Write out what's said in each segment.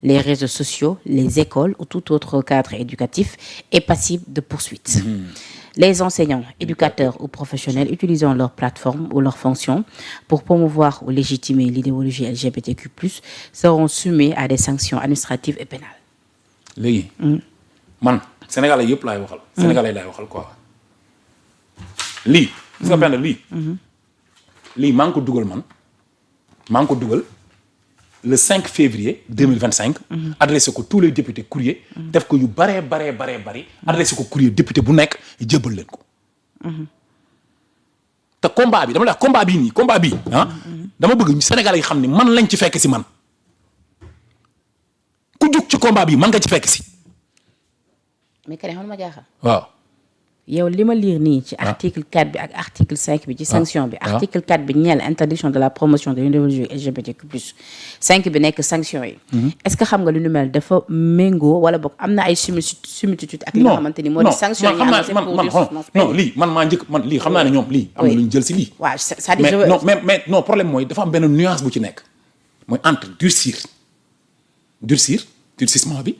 les réseaux sociaux, les écoles ou tout autre cadre éducatif est passible de poursuite. Les enseignants, éducateurs ou professionnels utilisant leur plateforme ou leur fonction pour promouvoir ou légitimer l'idéologie LGBTQ+, seront soumis à des sanctions administratives et pénales. léegi. man sénégalais yëpp laay waxal. sénégalais laay waxal quoi. lii. gis nga benn lii. lii maa ngi ko dugal man. maa ngi ko dugal le 5 février 2025. adressé ko tous les députés courrier. def ko yu baree bari. adressé ko courrier député bu nekk jébbal leen ko. te combat bi dama la wax combat bii nii combat bii ah. dama bëgg sénégalais yi xam ni man lañ ci fekk si man. ku jug ci combat bi man nga ci fekk si. mais Karim xam nga ma jaaxal. waaw. yow li ma lire nii ci article 4 bi ak article 5 bi ci sanction bi. article 4 bi ñeel interdiction de la promotion de l'idéologie LGBTQ+. 5 bi nekk sanction yi. est-ce que xam nga lu nu mel dafa méngoo wala boog am na ay similitude ak li nga xamante ni moo di sanction yi annoncé pour non lii man maa njëkk man lii xam naa ne ñoom lii am na lu ñu jël si lii. waaw c'est-à-dire mais non problème mooy dafa am benn nuance bu ci nekk mooy entre durcissement bi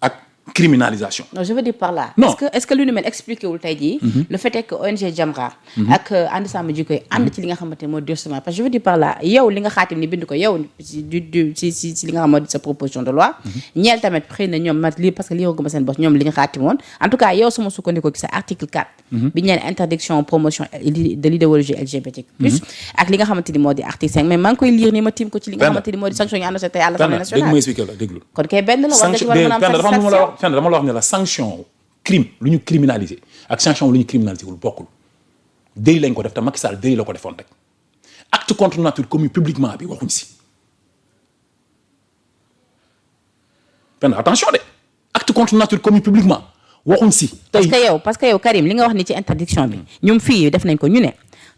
ak criminalisation. non je veux dire par là. non est-ce que lu ni mel expliqué wul tey jii. le fait est que ONG Jamra. ak ànd sàmm jikko yi ànd ci li nga xamante ne moo durcissement parce que je veux dire par là yow li nga xaatim ni bind ko yow si li nga xam moo di sa proposition de loi. ñeel tamit xëy na ñoom mat lii parce que lii roguma seen bopp ñoom li nga xaatimoon en tout cas yow suma sukkandikoo ci sa article 4. bi ñeel interdiction promotion de l'idéologie LGBTQ+. ak li nga xamante ni moo di article 5 mais maa ngi koy lire ni ma tiim ko ci li nga xamante ni moo di sanction yi annoncé tey à l'Assemblée nationale. kon kay benn la war nga ci war a mën a am satisfaction. dama la wax ne la sanction crime lu ñu criminalisé ak sanction lu ñu criminalisé wul bokkul délit lañ ko def te Macky Sall délit la ko defoon rek acte contre nature commis publiquement bi waxuñ si benn attention de acte contre nature commis publiquement waxuñ si. parce que yow Karim li nga wax ni ci interdiction bi ñoom fii def nañ ko ñu ne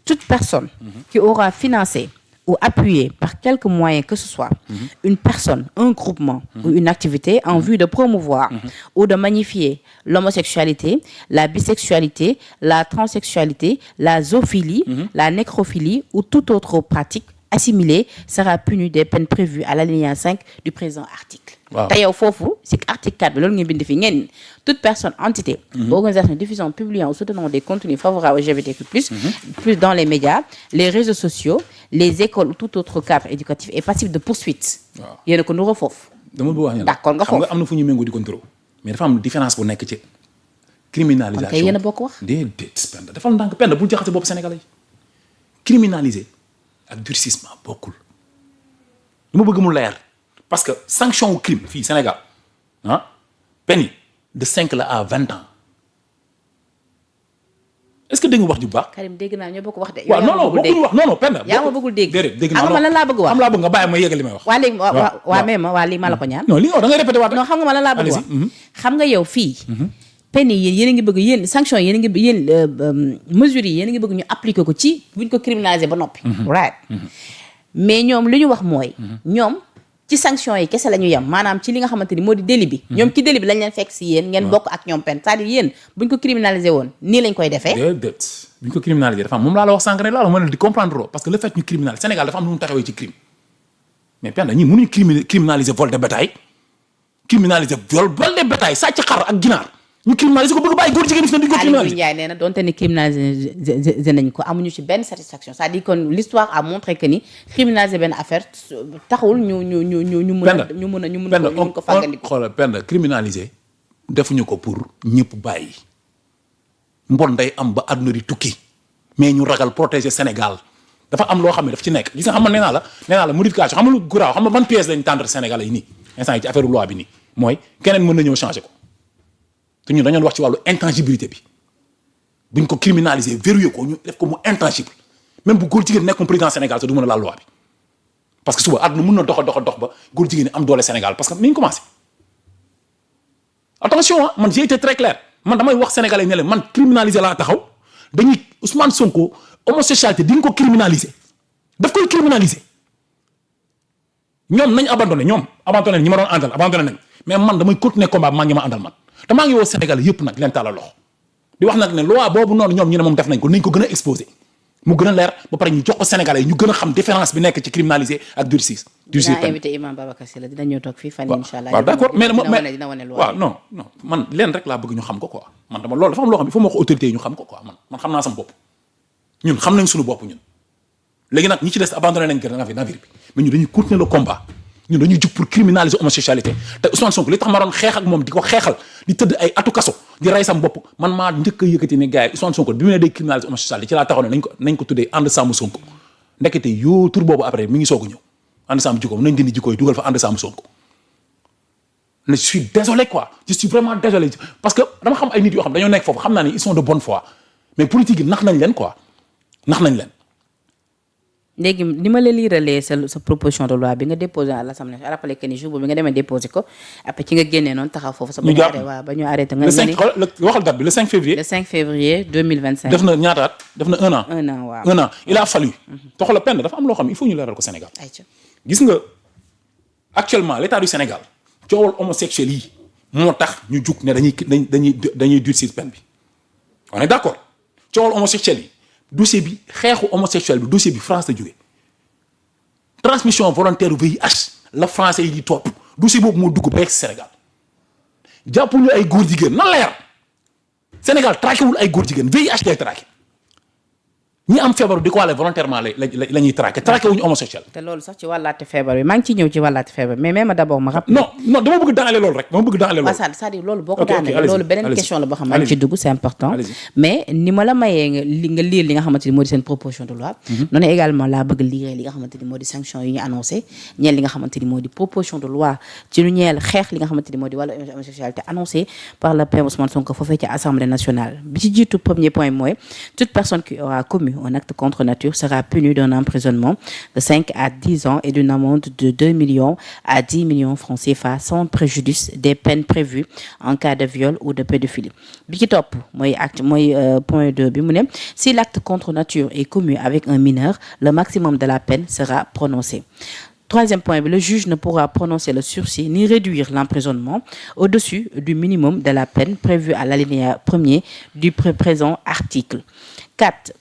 toute personne qui aura financé ou appuyé par quelque moyen que ce soit une personne, un groupement ou une activité en vue de promouvoir ou de magnifier l'homosexualité, la bisexualité, la transsexualité, la zoophilie, la nécrophilie ou toute autre pratique assimilée sera punie des peines prévues à l'alinéa 5 du présent article. te yow foofu si article 4 bi loolu ngeen bind fi ngeen toute personne, entité, organisation diffusant, publiant ou soutenant des contenus favorables au LGBTQ+, plus dans les médias, les réseaux sociaux, les écoles ou tout autre cadre éducatif est passible de poursuite. yéen a ko nuroo foofu. dama bëgg wax ne d'accord nga foofu xam nga am na fu ñu méngoo di contrôle mais dafa am différence bu nekk ci criminalisation. kon kay yéen a bokk wax. déedéet Penda dafa ndànk Penda bul jaxase bopp Sénégalais yi criminaliser ak durcissement bokkul dama bëgg mu leer parce que sanction au crime fii Sénégal peine de 5 la à 20 ans est-ce que dégg nga wax ju baax. Karim dégg naa ñoo bokk wax de. waaw non bëggul wax non Penda. yaa ma bëggul dégg. déedéet dégg naa xam nga lan laa bëgg wax. xam laa bëgg nga bàyyi ma yeggal li may wax. waa léegi waa mais ma waa lii ma la ko ñaan. non li nga wax da ngay répété waat. non xam nga ma lan laa bëgg wax. xam nga yow fii. peine yi yéen a ngi bëgg yéen sanction yi yéen a ngi yéen mesures yi yéen a ngi bëgg ñu appliquer ko ci buñ ko criminaliser ba noppi. right mais ñoom li ñu wax mooy. ñoom ci sanction yi kese la ñu yem maanaam ci li nga xamante ni moo di délit bi. ñoom ci délit bi lañ leen fekk si yéen ngeen bokk ak ñoom peine c'est-à-dire yéen buñ ko criminaliser woon nii lañ koy defee. déedéet buñ ko criminaliser dafa am moom laa la wax sànq rek laa la mën a di comprendre parce que le fait ñu criminaliser Sénégal dafa am lu mu taxawee ci crime mais peine ñii mënuñ criminaliser vol de bétail criminaliser vol de bétail sàcc xar ak ginaar ñu criminaliser ko bëgg bàyyi góor jigéen ñi duñ ko criminaliser. Aliou Ndiaye nee na donte ne criminaliser nañ ko amuñu ci benn satisfaction c'est-à-dire que l'histoire a montré que ni criminaliser benn affaire taxul ñu mën ko fàggandiku. xoolal peine criminaliser defuñu ko pour ñëpp bàyyi mbon day am ba àdduna di tukki mais ñu ragal protéger Sénégal dafa am loo xam ne daf ci nekk gis nga xam nga nee naa la modification xam nga lu guraaw xam nga ban pièce lañ tendre Sénégalais yi nii instant yi ci affaire loi bi nii mooy keneen mën na ñëw changer ko te ñun dañoo wax ci wàllu intangibilité bi buñ ko criminaliser verrouiller ko ñu def ko mu intangible même bu góor jigéen nekkoon président Sénégal te du mën a laal loi bi parce que suba àdduna mën na dox ba góor jigéen am doole Sénégal parce que mi ngi commencé attention man j'ai été très clair man damay wax sénégalais ne leen man criminaliser laa taxaw dañuy Ousmane Sonko homosexualité di nga ko criminaliser daf koy criminaliser ñoom nañ abandonné ñi ma doon àndal abandonné nañ mais man damay continuer combat maa ngi ma àndal man te maa ngi woo Sénégal yëpp nag leen tàllal loxo di wax nag ne loi boobu noonu ñoom ñu ne moom def nañ ko nañ ko gën a exposé mu gën a leer ba pare ñu jox ko Sénégalais yi ñu gën a xam différence bi nekk ci criminaliser ak durcir dinaa invité Imam Babacar Sylla dina ñëw toog fii fan yi incha allah waaw d'accord mais dina wane loi waaw non man leen rek laa bëgg ñu xam ko quoi man dama loolu dafa am loo xam il faut ma wax autorité yi ñu xam ko quoi man xam naa sama bopp ñun xam nañ suñu bopp ñun léegi nag ñi ci des abandonné nañ navire bi mais ñu dañuy continuer le combat ñun dañuy jug pour criminaliser homosexualité te Ousmane Sonko li tax ma doon xeex ak moom di ko xeexal di tëdd ay atu kaso di rey sam bopp man maa njëkk a yëkkati ne gars yi Ousmane Sonko bi mu ne day criminaliser homosexualité ci laa taxaw ne nañ ko tuddee ànd sàmm Sonko ndekete yoo tur boobu après mi ngi soog a ñëw ànd sàmm jikkoom nañ dindi jikko yi dugal fa ànd sàmm Sonko je suis désolé quoi je suis vraiment désolé parce que dama xam ay nit yoo xam dañoo nekk foofu xam naa ni ils sont de bonne foi mais politique yi nax nañ leen quoi nax nañ leen. léegi ni ma la liiralee sa proposition de loi bi nga déposé à l'Assemblée nationale rappelé que ni jour boobu nga demee déposé ko après ci nga génnee noonu taxaw foofu. sa ba ñu arrêté nga ni waxal date bi le 5 février. le 5 février 2025. def na ñaata at def na 1 an. 1 an waaw 1 an il a fallu. toxala penn dafa am loo xam il faut ñu leeral ko Sénégal. ayca gis nga actuellement l'état du Sénégal coowal homosexuel yi moo tax ñu jug ne dañuy durcir peine bi on est d'accord coowal homosexuel yi. dossier bi xeexu homosexuel bi dossier bi France la jógee transmission volontaire VIH la français yi di topp dossier boobu moo dugg ba Sénégal jàppuñu ay góor jigéen na leer Sénégal traqué wul ay góor jigéen VIH lay traqué ñi am feebaru di ko wàlle volontairement la ñuy traqué wuñu homosexuel. te loolu sax ci wàllaate feebar bi maa ngi ciy ñëw ci wàllaate feebar mais même d'abord ma rappelé. non dama bëgg daanale loolu rek c'est-à-dire loolu boo ko daanale loolu beneen question la boo xam ne ci dugg c'est important mais ni ma la mayee nga lire li nga xamante ni moo di seen proposition de loi noonu également laa bëgg lire li nga xamante ni moo di sanction yi ñu annoncé ñeel li nga xamante ni moo di proposition de loi ci lu ñeel xeex li nga xamante ni moo di wàllu homosexualité annoncé par le père Ousmane Sonko foofee ci Assemblée nationale bi ci jiitu premier point mooy toute personne qui aura commis un acte contre nature sera puni d'un emprisonnement de 5 à 10 ans et d'une amende de 2 millions à 10 millions francs CFA sans préjudice des peines prévues en cas de viol ou de pédophilie. Bi ci topp mooy point 2 bi mu ne si l'acte contre nature est commis avec un mineur, le maximum de la peine sera prononcé. Troisième point, le juge ne pourra prononcer le sursis ni réduire l'emprisonnement au-dessus du minimum de la peine prévue à l'alinéa 1er du présent article. 4.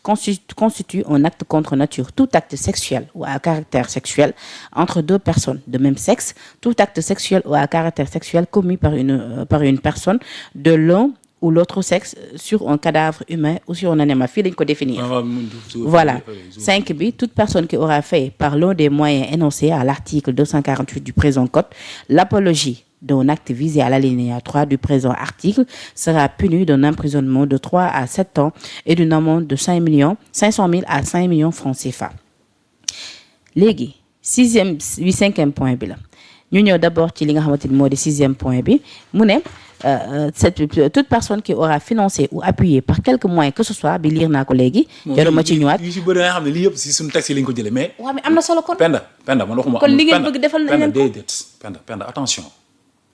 Constitue un acte contre nature tout acte sexuel ou à caractère sexuel entre deux personnes de même sexe, tout acte sexuel ou à caractère sexuel commis par une personne de l'un ou l'autre sexe sur un cadavre humain ou sur un animal. Fii lañ ko définir. Voilà. 5 bi, toute personne qui aura fait par l'un des moyens énoncés à l'article 248 du présent code l'apologie d'un acte visé à l'alinéa 3 du présent article sera puni d'un emprisonnement de 3 à 7 ans et d'une amende de 500 000 à 5 millions francs CFA. Léegi 5e point bi la ñu ñëw d'abord ci li nga xamante ni moo di 6e point bi mu ne toute personne qui aura financé ou appuyé par quelque moyen que ce soit bi lire naa ko léegi. jaruma ci ñëwaat yu ci bëri nga xam ne lii yëpp si suñu texte yi lañ ko jëlee mais. waaw mais am na solo kon. Penda man waxuma. kon li ngeen bëgg defal nañ leen ko déedéet Penda attention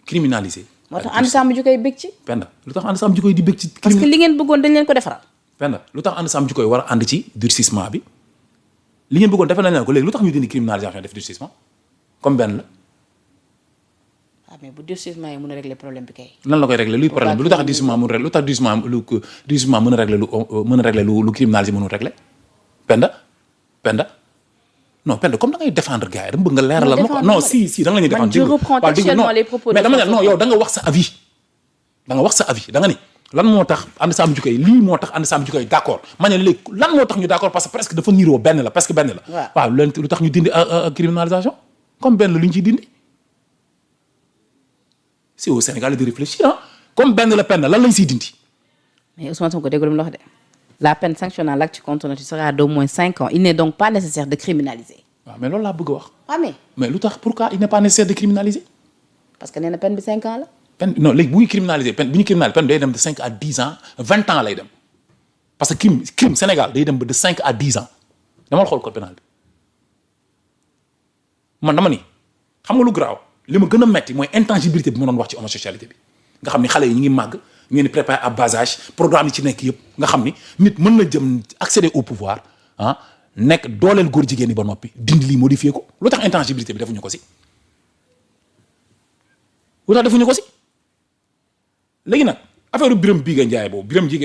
criminaliser. moo tax ànd sàmm jikko yi bëgg ci. Penda lu tax ànd sàmm jikko yi di bëgg ci. parce que li ngeen bëggoon dañ leen ko defaral. Penda lu tax ànd sàmm jikko yi war a ànd ci durcissement bi li ngeen bëggoon defal nañ leen ko léegi lu tax ñu dindi criminalisation def durcissement comme benn la. mais bu durcissement yi mën a régler problème bi kay. nan la koy régler luy problème bi lu tax durcissement mën a régler lu tax durcissement mën a régler lu criminalisé mënul régler Penda non Penda comme da ngay défendre gars yi dama bëgg nga leeralal ma ko non si da nga la ñuy défendre. je reprends textuellement les propos mais dama ne non yow da nga wax sa avis da nga ni lan moo tax ànd sàmm jikko yi lii moo tax ànd sàmm jikko yi d'accord ma ne léegi lan moo tax ñu d'accord parce que presque dafa niroo benn la presque benn la. waaw lu tax ñu dindi criminalisation comme benn la lu ñu ciy dindi. c'est au Sénégal de réfléchir comme benn la peine lan lañ siy dindi. mais Ousmane Sonko déglu mu la wax de la peine sanctionnant l'acte contre nature sera d'au moins 5 ans il n'est donc pas nécessaire de criminaliser. waaw mais loolu laa bëgg a wax. waaw mais lu tax pourquoi il n'est pas nécessaire de criminaliser. parce que nee na peine bi 5 ans la. peine non léegi bu ñu criminaliser peine bu ñu criminaliser peine day dem de 5 à 10 ans 20 ans lay dem parce que crime Sénégal day dem ba de 5 à 10 ans dama la xool code pénal bi man dama ni xam nga lu garaaw. li ma gën a metti mooy intangibilité bi ma doon wax ci homosexualité bi nga xam ni xale yi ñu ngi màgg ñu ngi préparé à bas âge programme yi ci nekk yëpp nga xam ni nit mën na jëm accéder au pouvoir nekk dooleel góor jigéen ñi ba noppi dindi lii modifier ko lu tax intangibilité bi defuñu ko si léegi nag affaire Birame Jigéen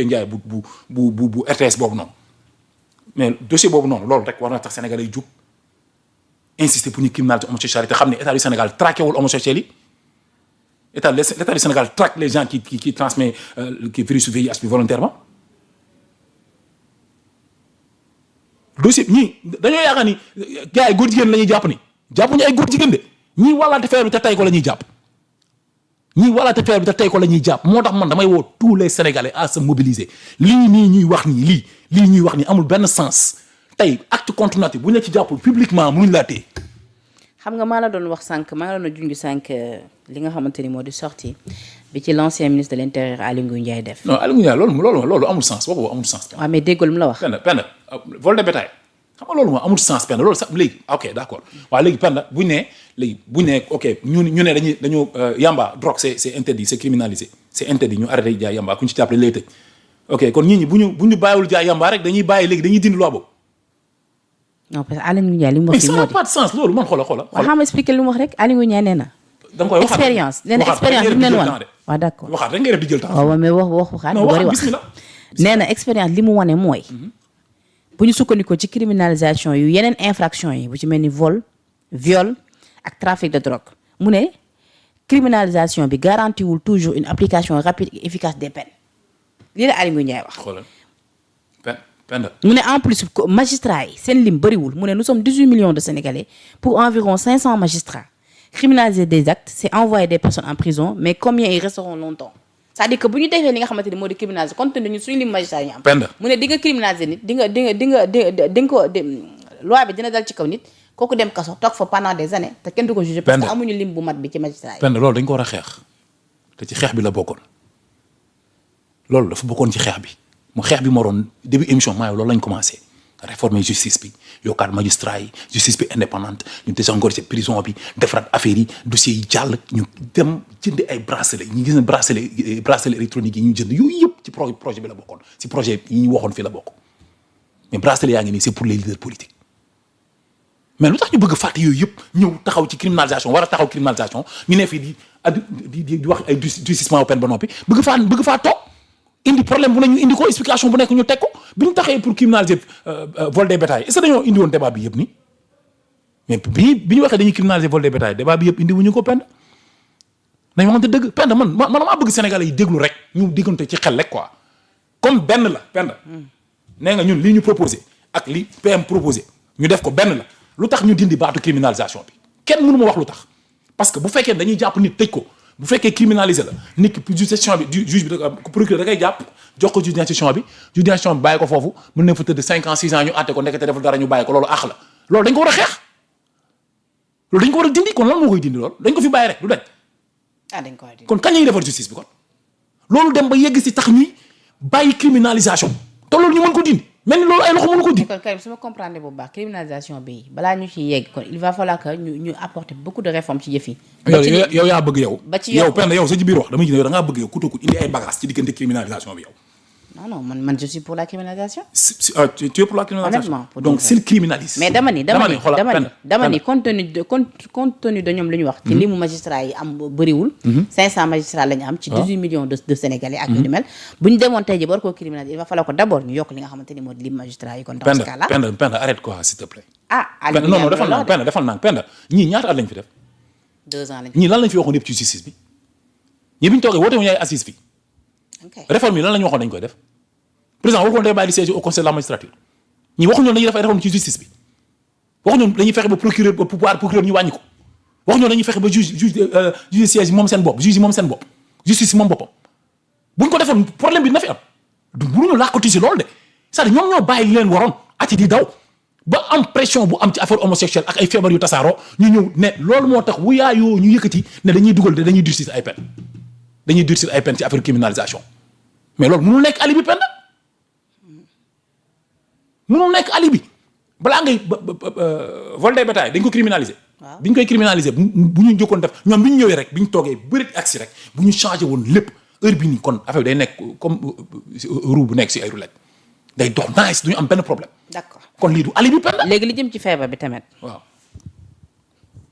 Ndiaye bu RTS boobu noonu mais dossier boobu noonu loolu rek war na tax Sénégalais yi jug insister pour ñu criminaliser homosexualité xam ne état du Sénégal traqué wul homosexuels yi l'état du Sénégal traque les gens qui transmettent qui virus VIH bi volontairement. dossier ñii dañoo yaakaar ni gars yi góor jigéen la ñuy jàpp ni jàppuñu ay góor jigéen de ñii wàllaate feebar bi te tey ko la ñuy jàpp ñii wàllaate feebar bi te tey ko la ñuy jàpp moo tax man damay woo tous les Sénégalais à se mobiliser lii nii ñuy wax nii lii ñuy wax nii amul benn sens tey acte contre nature bu ñu la ci jàppul publiquement mënuñ laa téye. xam nga maa la doon wax sànq maa la doon junj sànq li nga xamante ni moo di sorti bi ci l'ancien ministre de l'intérieur Aly Ngouille Ndiaye def. non Aly Ngouille Ndiaye loolu amul sens boobu amul sens. waaw mais déggoo lu mu la wax. Penda vol de bétail xam nga loolu moom amul sens Penda loolu sax léegi ok d'accord waaye léegi Penda buñ ne ok ñu ne dañu yamba drogue c'est interdit c'est criminalisé c'est interdit ñu arrêté jaay yamba ku ñu ci jàppale lay tëj ok kon ñi bu ñu bàyyiwul jaay yamba rek dañuy bàyyi léegi dañuy dindi loi boobu. non parce que Aly Ngouille Ndiaye li mu wax. mais ça n'a pas de sens loolu man xoola. waaw xam nga expliqué li mu wax rek Aly Ngouille Ndiaye nee na. da nga koy waxaat expérience nee na expérience bi mu leen wan waaw d'accord waxaat rek ngay def di jël temps. waaw mais waxaat bu bëri wax nee na expérience li mu wane mooy. bu ñu sukkandikoo ci criminalisation yu yeneen infraction yi bu ci mel ni vol viol ak trafic de drogue mu ne criminalisation bi garantiwul toujours une application rapide et efficace des peines lii la Aly Ngouille Ndiaye wax. xoolal mu ne en plus magistrats yi seen lim bëriwul mu ne nous sommes 18 millions de Sénégalais pour environ 500 magistrats criminaliser des actes c'est envoyer des personnes en prison mais combien ils resteront longtemps c'est-à-dire que bu ñu defee li nga xamante ni moo di criminaliser compte tenu suñu lim magistrat yi ñu am. mu ne di nga criminaliser nit di nga ko loi bi dina dal ci kaw nit kooku dem kaso toog fa pendant des années te kenn du ko juger. parce que amuñu lim bu mat bi ci magistrat yi. Penda loolu dañ ko war a xeex te ci xeex bi la bokkoon loolu dafa bokkoon ci xeex bi mu xeex bi moo doon début émission maa loolu lañ commencé réformer justice bi yokkaat magistrat yi justice bi indépendante ñu désengorger prison bi defaraat affaire yi dossiers yi jàll ñu dem jënd ay bracelet ñu gis ne bracelet électronique yi ñu jënd yooyu yëpp ci projet bi la bokkoon ci projet yi ñu waxoon fii la bokk mais bracelet yaa ngi nii c'est pour les leaders politiques mais lu tax ñu bëgg fàtte yooyu yëpp ñëw taxaw ci criminalisation war a taxaw criminalisation ñu ne fii di wax ay durcissement aux peines ba noppi bëgg faa toog indi problème bu ne ñu indi ko explication bu nekk ñu teg ko bi ñu taxee pour criminaliser vol des bétail est-ce que dañoo indi woon débat bi yëpp nii mais bi ñu waxee dañuy criminaliser vol des bétail débat bi yëpp indi wuñu ko Penda dañu waxante dëgg Penda man maa bëgg Sénégalais yi déglu rek ñu diggante ci xel rek quoi comme benn la Penda nee nga ñun lii ñu proposé ak li PM proposé ñu def ko benn la lu tax ñu dindi baatu criminalisation bi kenn mënu ma wax lu tax parce que bu fekkee dañuy jàpp nit tëj ko bu fekkee criminalisé la nit ki juge bi procureur da ngay jàpp jox ko juge d'instruction bi bàyyi ko foofu mën na fa tëdd 5 ans 6 ans ñu àtte ko ndekete deful dara ñu bàyyi ko loolu àq la loolu dañ ko war a xeex loolu dañ ko war a dindi kon lan moo koy dindi loolu dañ ko fi bàyyi rek du dañ dañ ko war a dindi kon kañ lañuy defar justice bi kon loolu dem ba yegg si tax ñuy bàyyi criminalisation te loolu ñu mën ko dindi mel ni loolu ay loxo mënu ko dindi. kon Karim su ma comprendre bu baax criminalisation bi balaa ñu ci yegg kon il va falloir que ñu apporter beaucoup de réformes ci jëf yi. yow yaa bëgg yow. ba ci yow Penda yow sa ci biir wax dama gis ne yow da ngaa bëgg yow ku indi ay bagages ci diggante criminalisation bi yow. non man je suis pour la criminalisation. tu es pour la criminalisation. honnêtement donc s'il criminalise. mais dama ni compte tenu de ñoom lu ñu wax. ci limu magistrat yi am bëriwul. 500 magistrats la ñu am. ci 18 millions de Sénégalais ak yu ni mel. bu ñu demoon tey jii ba war koo criminaliser il va falloir que d'abord ñu yokk li nga xamante ni moo di limu magistrat yi kon dans ce cas là. Penda arrête quoi s'il te plaît. non defal naa Penda ñii ñaata at lañ fi def. 2 ans lañ ñii lan lañ fi waxoon yëpp ci justice bi ñii bi ñu toogee woote wu ñu ay assises fi réforme yi lan la ñu waxoon dañ koy def président waxuñu day bàyyi di siège au conseil de la magistrature ñii waxuñu dañuy def ay réforme ci justice bi waxuñu dañuy fexe ba procureur ba pouvoir procureur ñu wàññi ko waxuñu dañuy fexe ba juge siège yi moom seen bopp juge yi moom seen bopp justice yi moom boppam buñ ko defoon problème bi dina fi am du mënuñu làqatu si loolu de c'est-à-dire ñoom ñoo bàyyi li leen waroon ati di daw ba am pression bu am ci affaire homosexuelle ak ay feebar yu tasaaroo ñu ñëw ne loolu moo tax wu yaayoo ñu yëkkati ne dañuy dugal dañuy durcir ay peine ci affaire criminalisation mais loolu mënul nekk alibi Penda mënul nekk alibi balaa ngay vol des bétail dañ ko criminaliser. waaw bi ñu koy criminaliser bu ñu jokkoon def ñoom bi ñu ñëwee rek bi ñu toogee bëri agsi rek bu ñu changé woon lépp heure bi nii kon affaire day nekk comme roue bu nekk si ay roulette day dox nice du ñu am benn problème. d'accord kon lii du alibi Penda. léegi li jëm ci feebar bi tamit. waaw.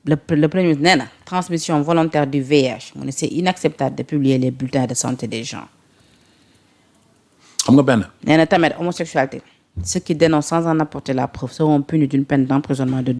le premier ministre nee na transmission volontaire du VIH mu ne c'est inacceptable de publier les bulletins de santé des gens. xam nga benn. nee na tamit homosexualité Ceux qui dénoncent sans en apporter la preuve seront punis d'une peine d'emprisonnement de